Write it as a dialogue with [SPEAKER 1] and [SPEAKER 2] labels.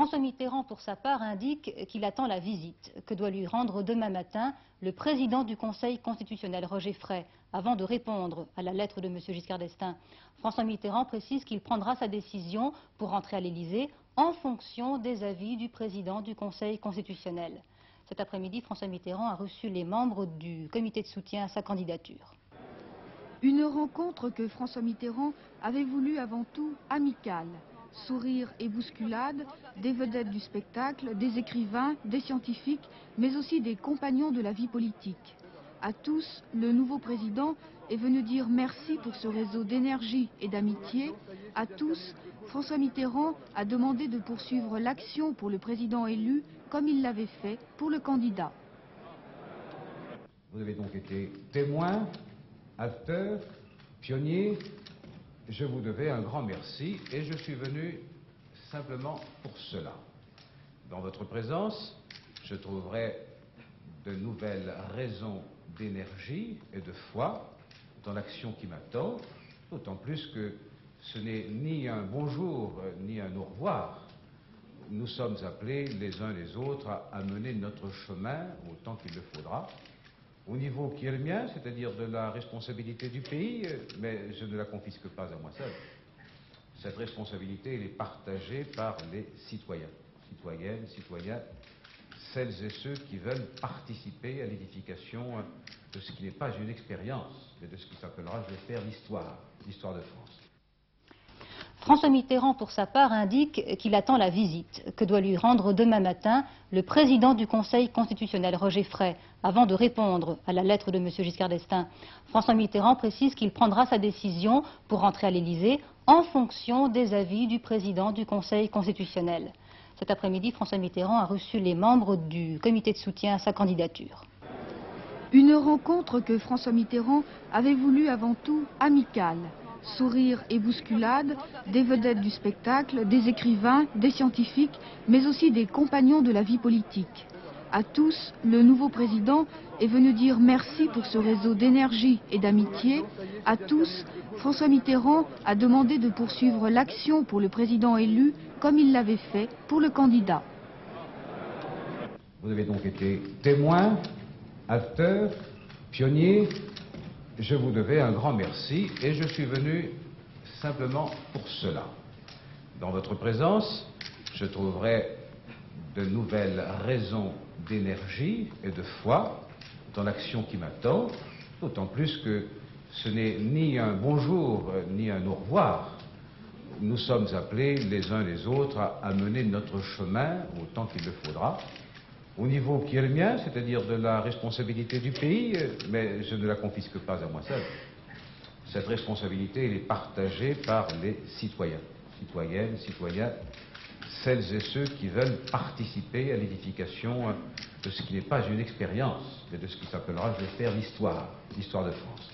[SPEAKER 1] François Mitterrand, pour sa part, indique qu'il attend la visite que doit lui rendre demain matin le président du Conseil constitutionnel, Roger Frey, avant de répondre à la lettre de M. Giscard d'Estaing. François Mitterrand précise qu'il prendra sa décision pour rentrer à l'Élysée en fonction des avis du président du Conseil constitutionnel. Cet après-midi, François Mitterrand a reçu les membres du comité de soutien à sa candidature.
[SPEAKER 2] Une rencontre que François Mitterrand avait voulu avant tout amicale. Sourires et bousculades, des vedettes du spectacle, des écrivains, des scientifiques, mais aussi des compagnons de la vie politique. À tous, le nouveau président est venu dire merci pour ce réseau d'énergie et d'amitié. À tous, François Mitterrand a demandé de poursuivre l'action pour le président élu comme il l'avait fait pour le candidat.
[SPEAKER 3] Vous avez donc été témoin, acteur, pionnier. Je vous devais un grand merci et je suis venu simplement pour cela. Dans votre présence, je trouverai de nouvelles raisons d'énergie et de foi dans l'action qui m'attend, d'autant plus que ce n'est ni un bonjour ni un au revoir. Nous sommes appelés les uns les autres à mener notre chemin autant qu'il le faudra, au niveau qui est le mien, c'est-à-dire de la responsabilité du pays, mais je ne la confisque pas à moi seul. Cette responsabilité, elle est partagée par les citoyens, citoyennes, citoyens, celles et ceux qui veulent participer à l'édification de ce qui n'est pas une expérience, mais de ce qui s'appellera, je vais faire l'histoire de France.
[SPEAKER 1] François Mitterrand, pour sa part, indique qu'il attend la visite que doit lui rendre demain matin le président du Conseil constitutionnel, Roger Frey, avant de répondre à la lettre de M. Giscard d'Estaing. François Mitterrand précise qu'il prendra sa décision pour rentrer à l'Élysée en fonction des avis du président du Conseil constitutionnel. Cet après-midi, François Mitterrand a reçu les membres du comité de soutien à sa candidature.
[SPEAKER 2] Une rencontre que François Mitterrand avait voulu avant tout amicale. Sourires et bousculades, des vedettes du spectacle, des écrivains, des scientifiques, mais aussi des compagnons de la vie politique. À tous, le nouveau président est venu dire merci pour ce réseau d'énergie et d'amitié. À tous, François Mitterrand a demandé de poursuivre l'action pour le président élu comme il l'avait fait pour le candidat.
[SPEAKER 3] Vous avez donc été témoin, acteur, pionnier. Je vous devais un grand merci et je suis venu simplement pour cela. Dans votre présence, je trouverai de nouvelles raisons d'énergie et de foi dans l'action qui m'attend, d'autant plus que ce n'est ni un bonjour ni un au revoir. Nous sommes appelés les uns les autres à mener notre chemin autant qu'il le faudra, au niveau qui est le mien, c'est-à-dire de la responsabilité du pays, mais je ne la confisque pas à moi seul. Cette responsabilité, elle est partagée par les citoyens, citoyennes, citoyens, celles et ceux qui veulent participer à l'édification de ce qui n'est pas une expérience, mais de ce qui s'appellera, je vais faire l'histoire de France.